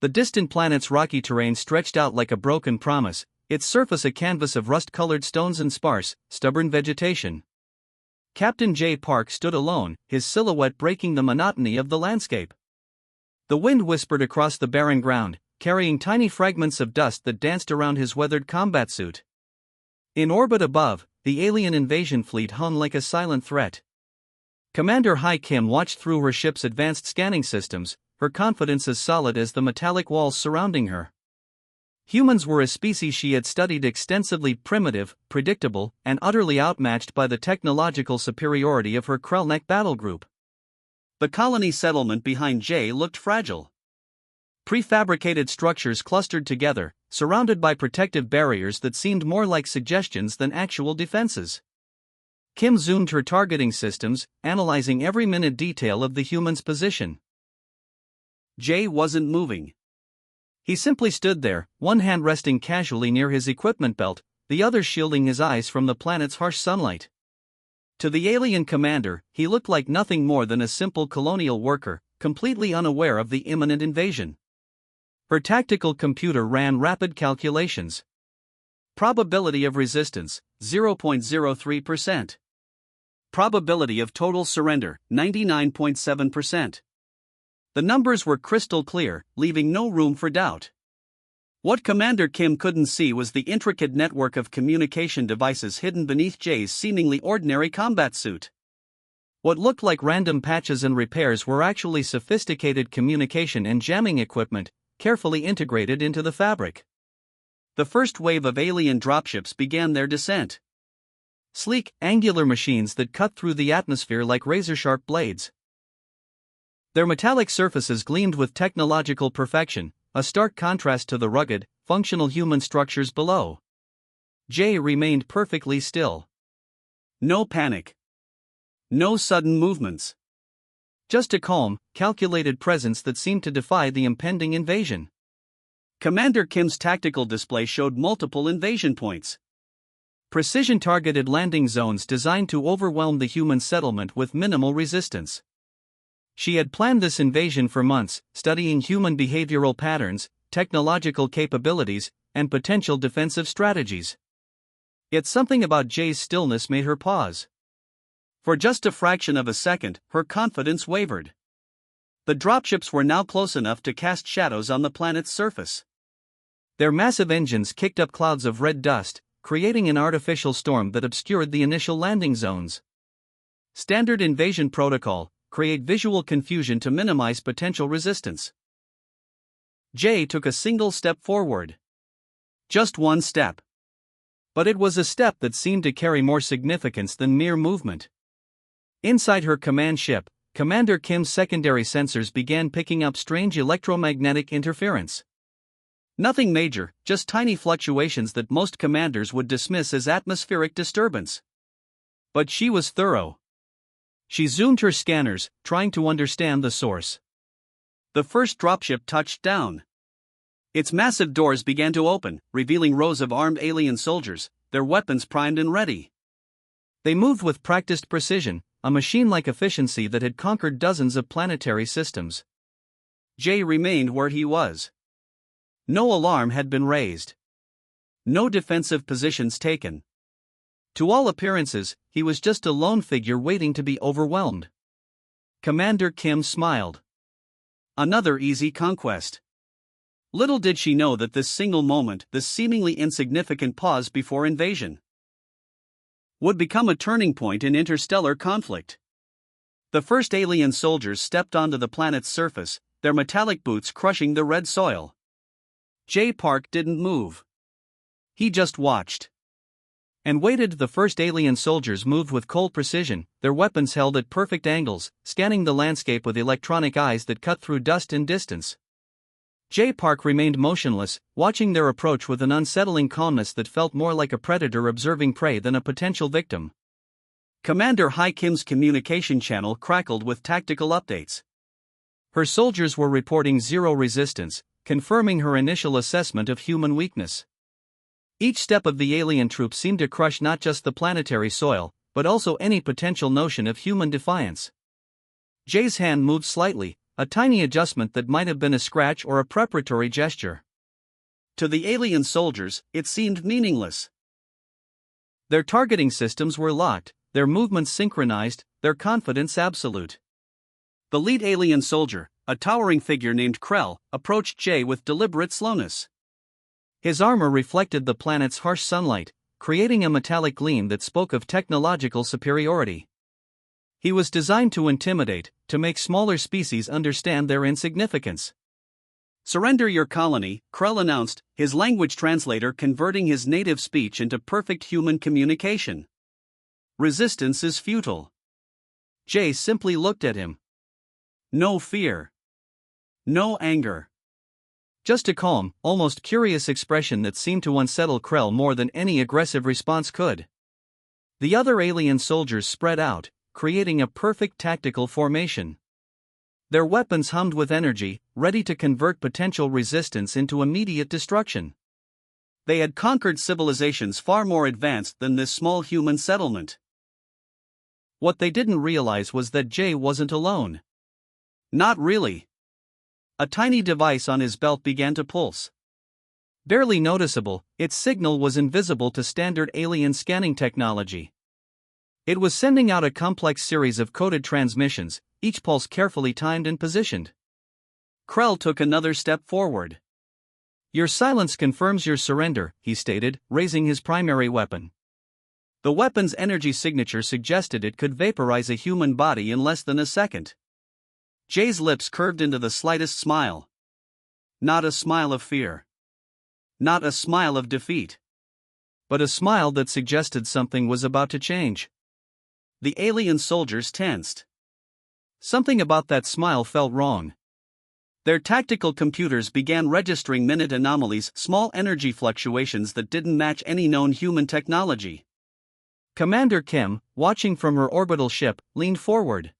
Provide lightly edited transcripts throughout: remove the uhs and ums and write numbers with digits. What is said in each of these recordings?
The distant planet's rocky terrain stretched out like a broken promise, its surface a canvas of rust-colored stones and sparse, stubborn vegetation. Captain J. Park stood alone, his silhouette breaking the monotony of the landscape. The wind whispered across the barren ground, carrying tiny fragments of dust that danced around his weathered combat suit. In orbit above, the alien invasion fleet hung like a silent threat. Commander Hai Kim watched through her ship's advanced scanning systems, her confidence as solid as the metallic walls surrounding her. Humans were a species she had studied extensively, primitive, predictable, and utterly outmatched by the technological superiority of her Krellneck battle group. The colony settlement behind Jay looked fragile. Prefabricated structures clustered together, surrounded by protective barriers that seemed more like suggestions than actual defenses. Kim zoomed her targeting systems, analyzing every minute detail of the human's position. Jay wasn't moving. He simply stood there, one hand resting casually near his equipment belt, the other shielding his eyes from the planet's harsh sunlight. To the alien commander, he looked like nothing more than a simple colonial worker, completely unaware of the imminent invasion. Her tactical computer ran rapid calculations. Probability of resistance, 0.03%. Probability of total surrender, 99.7%. The numbers were crystal clear, leaving no room for doubt. What Commander Kim couldn't see was the intricate network of communication devices hidden beneath Jay's seemingly ordinary combat suit. What looked like random patches and repairs were actually sophisticated communication and jamming equipment, carefully integrated into the fabric. The first wave of alien dropships began their descent. Sleek, angular machines that cut through the atmosphere like razor-sharp blades. Their metallic surfaces gleamed with technological perfection, a stark contrast to the rugged, functional human structures below. Jay remained perfectly still. No panic. No sudden movements. Just a calm, calculated presence that seemed to defy the impending invasion. Commander Kim's tactical display showed multiple invasion points. Precision-targeted landing zones designed to overwhelm the human settlement with minimal resistance. She had planned this invasion for months, studying human behavioral patterns, technological capabilities, and potential defensive strategies. Yet something about Jay's stillness made her pause. For just a fraction of a second, her confidence wavered. The dropships were now close enough to cast shadows on the planet's surface. Their massive engines kicked up clouds of red dust, creating an artificial storm that obscured the initial landing zones. Standard invasion protocol: create visual confusion to minimize potential resistance. Jay took a single step forward. Just one step. But it was a step that seemed to carry more significance than mere movement. Inside her command ship, Commander Kim's secondary sensors began picking up strange electromagnetic interference. Nothing major, just tiny fluctuations that most commanders would dismiss as atmospheric disturbance. But she was thorough. She zoomed her scanners, trying to understand the source. The first dropship touched down. Its massive doors began to open, revealing rows of armed alien soldiers, their weapons primed and ready. They moved with practiced precision, a machine-like efficiency that had conquered dozens of planetary systems. Jay remained where he was. No alarm had been raised. No defensive positions taken. To all appearances, he was just a lone figure waiting to be overwhelmed. Commander Kim smiled. Another easy conquest. Little did she know that this single moment, this seemingly insignificant pause before invasion, would become a turning point in interstellar conflict. The first alien soldiers stepped onto the planet's surface, their metallic boots crushing the red soil. Jay Park didn't move. He just watched. And waited. The first alien soldiers moved with cold precision, their weapons held at perfect angles, scanning the landscape with electronic eyes that cut through dust and distance. Jay Park remained motionless, watching their approach with an unsettling calmness that felt more like a predator observing prey than a potential victim. Commander Hai Kim's communication channel crackled with tactical updates. Her soldiers were reporting zero resistance, confirming her initial assessment of human weakness. Each step of the alien troops seemed to crush not just the planetary soil, but also any potential notion of human defiance. Jay's hand moved slightly, a tiny adjustment that might have been a scratch or a preparatory gesture. To the alien soldiers, it seemed meaningless. Their targeting systems were locked, their movements synchronized, their confidence absolute. The lead alien soldier, a towering figure named Krell, approached Jay with deliberate slowness. His armor reflected the planet's harsh sunlight, creating a metallic gleam that spoke of technological superiority. He was designed to intimidate, to make smaller species understand their insignificance. "Surrender your colony," Krell announced, his language translator converting his native speech into perfect human communication. "Resistance is futile." Jay simply looked at him. No fear. No anger. Just a calm, almost curious expression that seemed to unsettle Krell more than any aggressive response could. The other alien soldiers spread out, creating a perfect tactical formation. Their weapons hummed with energy, ready to convert potential resistance into immediate destruction. They had conquered civilizations far more advanced than this small human settlement. What they didn't realize was that Jay wasn't alone. Not really. A tiny device on his belt began to pulse. Barely noticeable, its signal was invisible to standard alien scanning technology. It was sending out a complex series of coded transmissions, each pulse carefully timed and positioned. Krell took another step forward. "Your silence confirms your surrender," he stated, raising his primary weapon. The weapon's energy signature suggested it could vaporize a human body in less than a second. Jay's lips curved into the slightest smile. Not a smile of fear. Not a smile of defeat. But a smile that suggested something was about to change. The alien soldiers tensed. Something about that smile felt wrong. Their tactical computers began registering minute anomalies, small energy fluctuations that didn't match any known human technology. Commander Kim, watching from her orbital ship, leaned forward.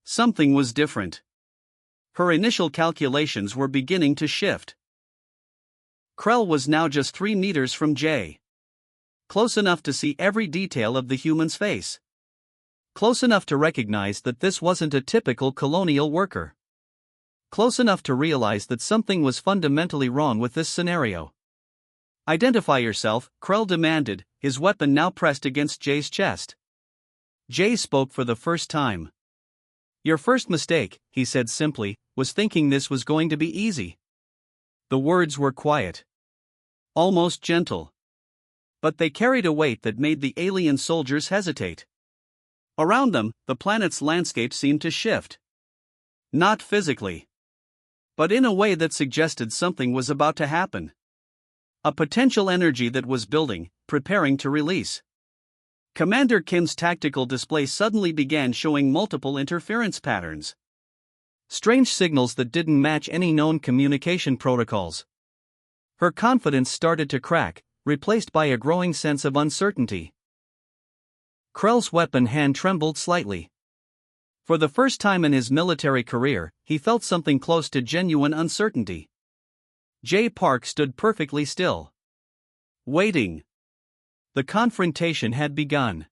Something was different. Her initial calculations were beginning to shift. Krell was now just 3 meters from Jay. Close enough to see every detail of the human's face. Close enough to recognize that this wasn't a typical colonial worker. Close enough to realize that something was fundamentally wrong with this scenario. "Identify yourself," Krell demanded, his weapon now pressed against Jay's chest. Jay spoke for the first time. "Your first mistake," he said simply, "was thinking this was going to be easy." The words were quiet. Almost gentle. But they carried a weight that made the alien soldiers hesitate. Around them, the planet's landscape seemed to shift. Not physically. But in a way that suggested something was about to happen. A potential energy that was building, preparing to release. Commander Kim's tactical display suddenly began showing multiple interference patterns. Strange signals that didn't match any known communication protocols. Her confidence started to crack, replaced by a growing sense of uncertainty. Krell's weapon hand trembled slightly. For the first time in his military career, he felt something close to genuine uncertainty. Jay Park stood perfectly still. Waiting. The confrontation had begun.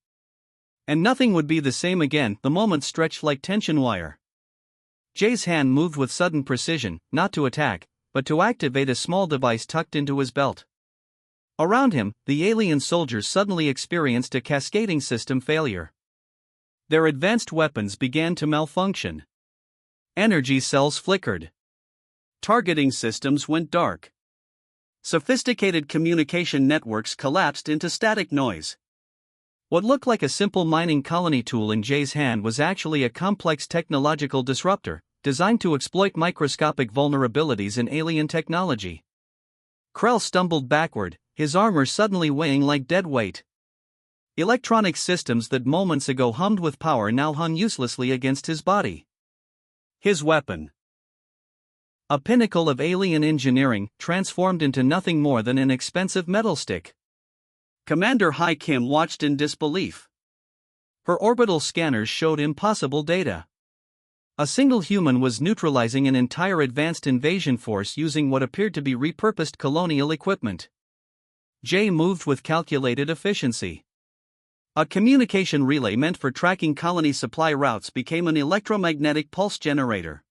And nothing would be the same again. The moment stretched like tension wire. Jay's hand moved with sudden precision, not to attack, but to activate a small device tucked into his belt. Around him, the alien soldiers suddenly experienced a cascading system failure. Their advanced weapons began to malfunction. Energy cells flickered. Targeting systems went dark. Sophisticated communication networks collapsed into static noise. What looked like a simple mining colony tool in Jay's hand was actually a complex technological disruptor, designed to exploit microscopic vulnerabilities in alien technology. Krell stumbled backward, his armor suddenly weighing like dead weight. Electronic systems that moments ago hummed with power now hung uselessly against his body. His weapon, a pinnacle of alien engineering, transformed into nothing more than an expensive metal stick. Commander Hai Kim watched in disbelief. Her orbital scanners showed impossible data. A single human was neutralizing an entire advanced invasion force using what appeared to be repurposed colonial equipment. Jay moved with calculated efficiency. A communication relay meant for tracking colony supply routes became an electromagnetic pulse generator.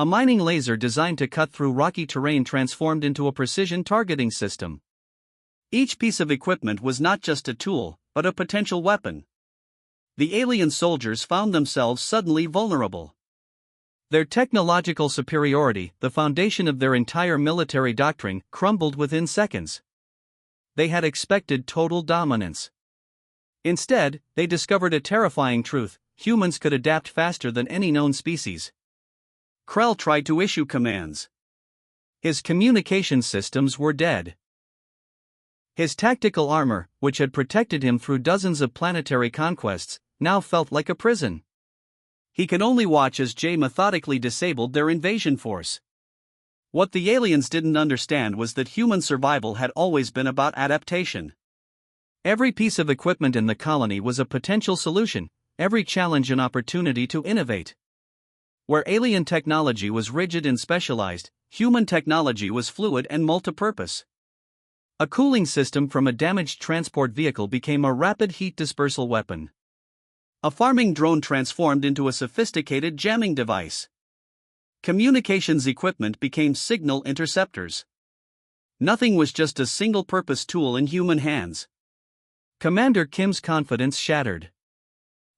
A mining laser designed to cut through rocky terrain transformed into a precision targeting system. Each piece of equipment was not just a tool, but a potential weapon. The alien soldiers found themselves suddenly vulnerable. Their technological superiority, the foundation of their entire military doctrine, crumbled within seconds. They had expected total dominance. Instead, they discovered a terrifying truth: humans could adapt faster than any known species. Krell tried to issue commands. His communication systems were dead. His tactical armor, which had protected him through dozens of planetary conquests, now felt like a prison. He could only watch as Jay methodically disabled their invasion force. What the aliens didn't understand was that human survival had always been about adaptation. Every piece of equipment in the colony was a potential solution, every challenge an opportunity to innovate. Where alien technology was rigid and specialized, human technology was fluid and multipurpose. A cooling system from a damaged transport vehicle became a rapid heat dispersal weapon. A farming drone transformed into a sophisticated jamming device. Communications equipment became signal interceptors. Nothing was just a single-purpose tool in human hands. Commander Kim's confidence shattered.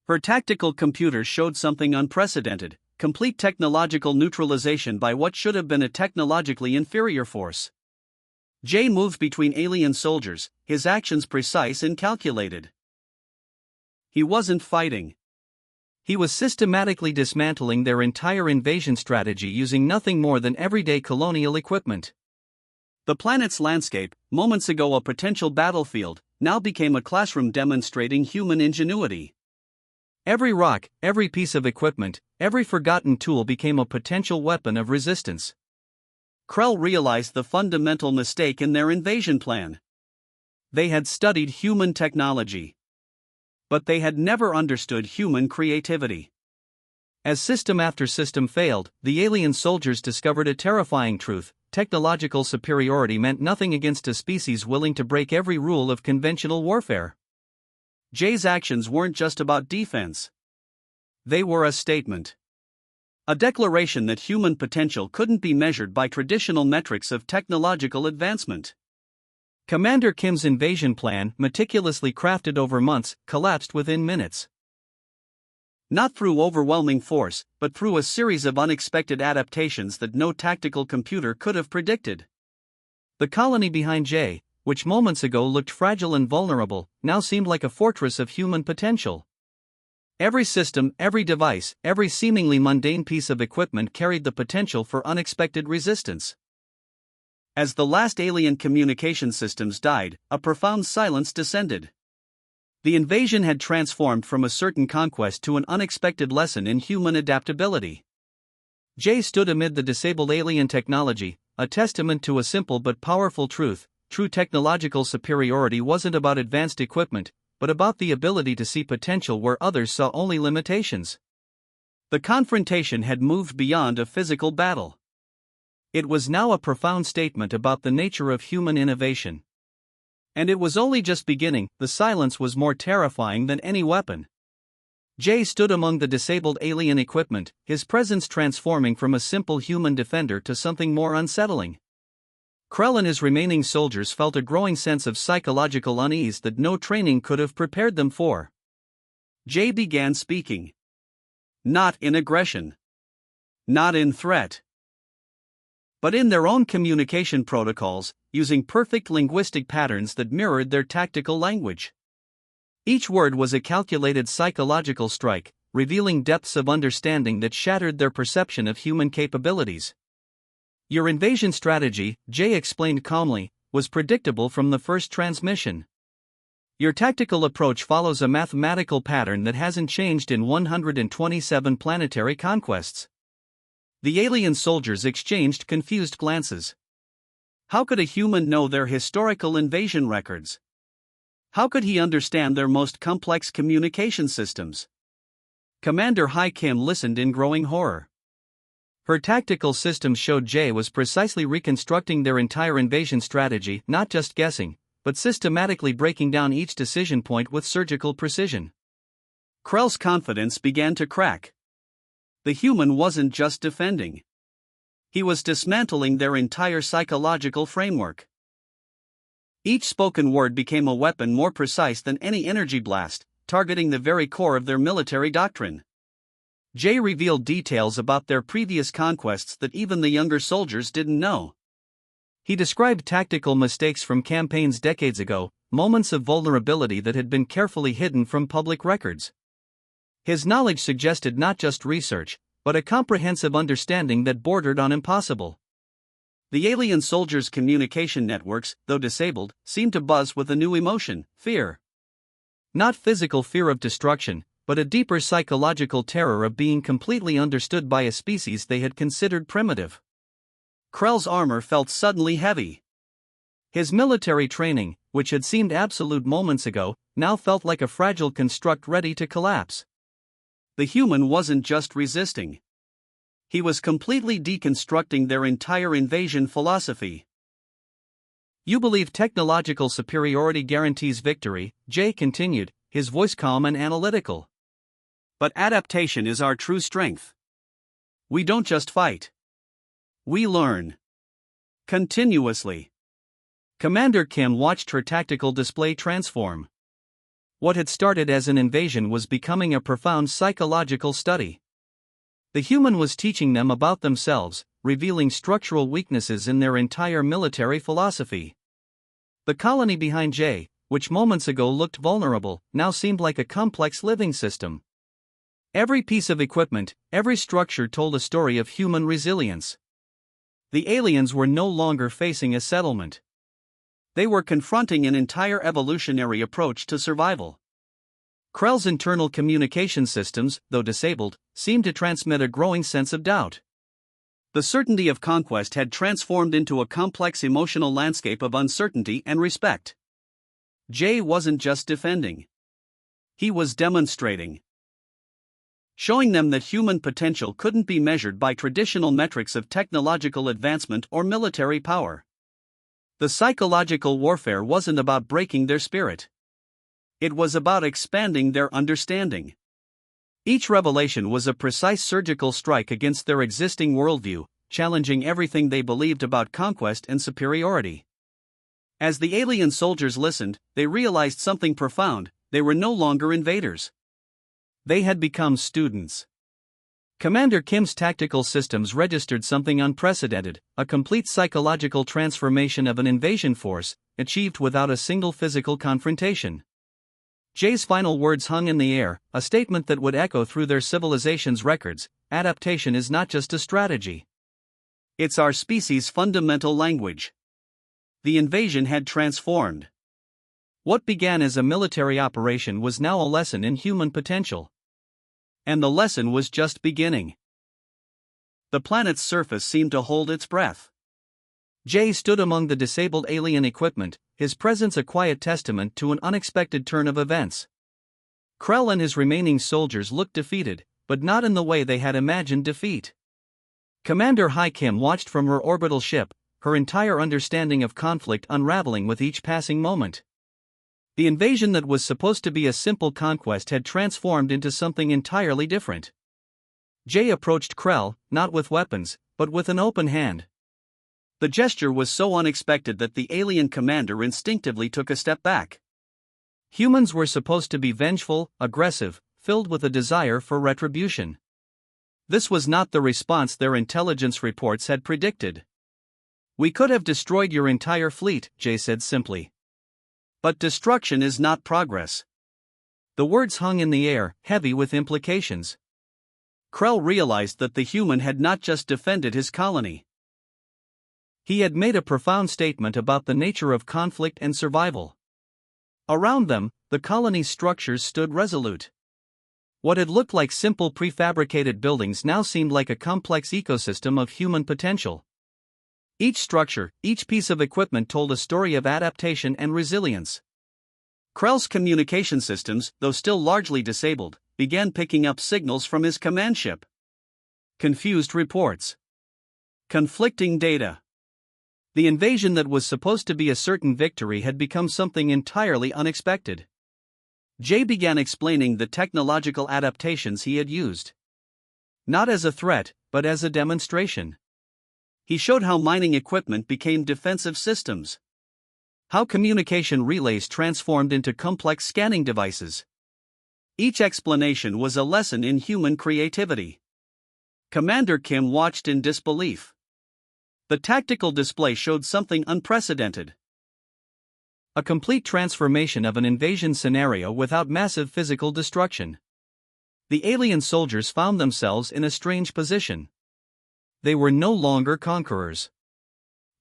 Her tactical computer showed something unprecedented: complete technological neutralization by what should have been a technologically inferior force. Jay moved between alien soldiers, his actions precise and calculated. He wasn't fighting. He was systematically dismantling their entire invasion strategy using nothing more than everyday colonial equipment. The planet's landscape, moments ago a potential battlefield, now became a classroom demonstrating human ingenuity. Every rock, every piece of equipment, every forgotten tool became a potential weapon of resistance. Krell realized the fundamental mistake in their invasion plan. They had studied human technology, but they had never understood human creativity. As system after system failed, the alien soldiers discovered a terrifying truth: technological superiority meant nothing against a species willing to break every rule of conventional warfare. Jay's actions weren't just about defense. They were a statement. A declaration that human potential couldn't be measured by traditional metrics of technological advancement. Commander Kim's invasion plan, meticulously crafted over months, collapsed within minutes. Not through overwhelming force, but through a series of unexpected adaptations that no tactical computer could have predicted. The colony behind Jay, which moments ago looked fragile and vulnerable, now seemed like a fortress of human potential. Every system, every device, every seemingly mundane piece of equipment carried the potential for unexpected resistance. As the last alien communication systems died, a profound silence descended. The invasion had transformed from a certain conquest to an unexpected lesson in human adaptability. Jay stood amid the disabled alien technology, a testament to a simple but powerful truth: true technological superiority wasn't about advanced equipment, but about the ability to see potential where others saw only limitations. The confrontation had moved beyond a physical battle. It was now a profound statement about the nature of human innovation. And it was only just beginning. The silence was more terrifying than any weapon. Jay stood among the disabled alien equipment, his presence transforming from a simple human defender to something more unsettling. Krell and his remaining soldiers felt a growing sense of psychological unease that no training could have prepared them for. Jay began speaking. Not in aggression. Not in threat. But in their own communication protocols, using perfect linguistic patterns that mirrored their tactical language. Each word was a calculated psychological strike, revealing depths of understanding that shattered their perception of human capabilities. Your invasion strategy, Jay explained calmly, was predictable from the first transmission. Your tactical approach follows a mathematical pattern that hasn't changed in 127 planetary conquests. The alien soldiers exchanged confused glances. How could a human know their historical invasion records? How could he understand their most complex communication systems? Commander Hai Kim listened in growing horror. Her tactical systems showed Jay was precisely reconstructing their entire invasion strategy, not just guessing, but systematically breaking down each decision point with surgical precision. Krell's confidence began to crack. The human wasn't just defending. He was dismantling their entire psychological framework. Each spoken word became a weapon more precise than any energy blast, targeting the very core of their military doctrine. Jay revealed details about their previous conquests that even the younger soldiers didn't know. He described tactical mistakes from campaigns decades ago, moments of vulnerability that had been carefully hidden from public records. His knowledge suggested not just research, but a comprehensive understanding that bordered on impossible. The alien soldiers' communication networks, though disabled, seemed to buzz with a new emotion: fear. Not physical fear of destruction, but a deeper psychological terror of being completely understood by a species they had considered primitive. Krell's armor felt suddenly heavy. His military training, which had seemed absolute moments ago, now felt like a fragile construct ready to collapse. The human wasn't just resisting. He was completely deconstructing their entire invasion philosophy. "You believe technological superiority guarantees victory," Jay continued, his voice calm and analytical. "But adaptation is our true strength. We don't just fight. We learn. Continuously." Commander Kim watched her tactical display transform. What had started as an invasion was becoming a profound psychological study. The human was teaching them about themselves, revealing structural weaknesses in their entire military philosophy. The colony behind Jay, which moments ago looked vulnerable, now seemed like a complex living system. Every piece of equipment, every structure told a story of human resilience. The aliens were no longer facing a settlement. They were confronting an entire evolutionary approach to survival. Krell's internal communication systems, though disabled, seemed to transmit a growing sense of doubt. The certainty of conquest had transformed into a complex emotional landscape of uncertainty and respect. Jay wasn't just defending. He was demonstrating. Showing them that human potential couldn't be measured by traditional metrics of technological advancement or military power. The psychological warfare wasn't about breaking their spirit. It was about expanding their understanding. Each revelation was a precise surgical strike against their existing worldview, challenging everything they believed about conquest and superiority. As the alien soldiers listened, they realized something profound: they were no longer invaders. They had become students. Commander Kim's tactical systems registered something unprecedented: a complete psychological transformation of an invasion force, achieved without a single physical confrontation. Jay's final words hung in the air, a statement that would echo through their civilization's records: adaptation is not just a strategy. It's our species' fundamental language. The invasion had transformed. What began as a military operation was now a lesson in human potential. And the lesson was just beginning. The planet's surface seemed to hold its breath. Jay stood among the disabled alien equipment, his presence a quiet testament to an unexpected turn of events. Krell and his remaining soldiers looked defeated, but not in the way they had imagined defeat. Commander Hai Kim watched from her orbital ship, her entire understanding of conflict unraveling with each passing moment. The invasion that was supposed to be a simple conquest had transformed into something entirely different. Jay approached Krell, not with weapons, but with an open hand. The gesture was so unexpected that the alien commander instinctively took a step back. Humans were supposed to be vengeful, aggressive, filled with a desire for retribution. This was not the response their intelligence reports had predicted. "We could have destroyed your entire fleet," Jay said simply. "But destruction is not progress." The words hung in the air, heavy with implications. Krell realized that the human had not just defended his colony. He had made a profound statement about the nature of conflict and survival. Around them, the colony's structures stood resolute. What had looked like simple prefabricated buildings now seemed like a complex ecosystem of human potential. Each structure, each piece of equipment told a story of adaptation and resilience. Krell's communication systems, though still largely disabled, began picking up signals from his command ship. Confused reports. Conflicting data. The invasion that was supposed to be a certain victory had become something entirely unexpected. Jay began explaining the technological adaptations he had used. Not as a threat, but as a demonstration. He showed how mining equipment became defensive systems, how communication relays transformed into complex scanning devices. Each explanation was a lesson in human creativity. Commander Kim watched in disbelief. The tactical display showed something unprecedented. A complete transformation of an invasion scenario without massive physical destruction. The alien soldiers found themselves in a strange position. They were no longer conquerors.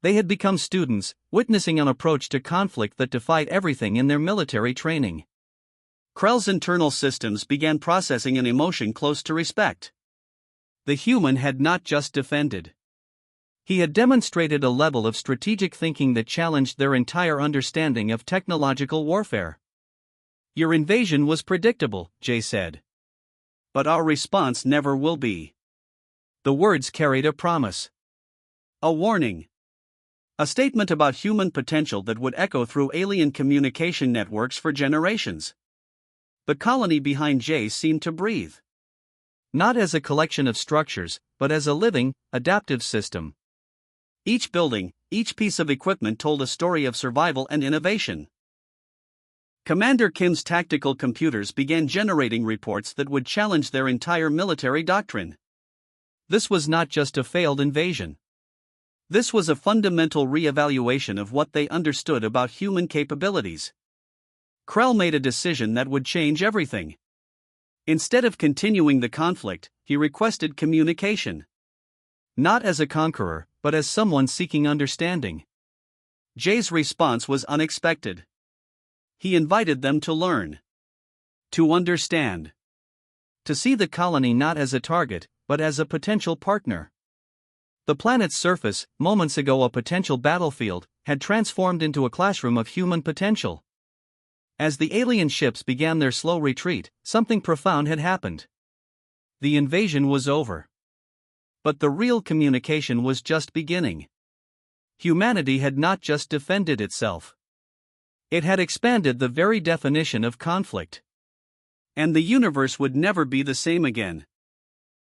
They had become students, witnessing an approach to conflict that defied everything in their military training. Krell's internal systems began processing an emotion close to respect. The human had not just defended. He had demonstrated a level of strategic thinking that challenged their entire understanding of technological warfare. "Your invasion was predictable," Jay said. "But our response never will be." The words carried a promise. A warning. A statement about human potential that would echo through alien communication networks for generations. The colony behind Jay seemed to breathe. Not as a collection of structures, but as a living, adaptive system. Each building, each piece of equipment told a story of survival and innovation. Commander Kim's tactical computers began generating reports that would challenge their entire military doctrine. This was not just a failed invasion. This was a fundamental re-evaluation of what they understood about human capabilities. Krell made a decision that would change everything. Instead of continuing the conflict, he requested communication. Not as a conqueror, but as someone seeking understanding. Jay's response was unexpected. He invited them to learn. To understand. To see the colony not as a target, but as a potential partner. The planet's surface, moments ago a potential battlefield, had transformed into a classroom of human potential. As the alien ships began their slow retreat, something profound had happened. The invasion was over. But the real communication was just beginning. Humanity had not just defended itself. It had expanded the very definition of conflict. And the universe would never be the same again.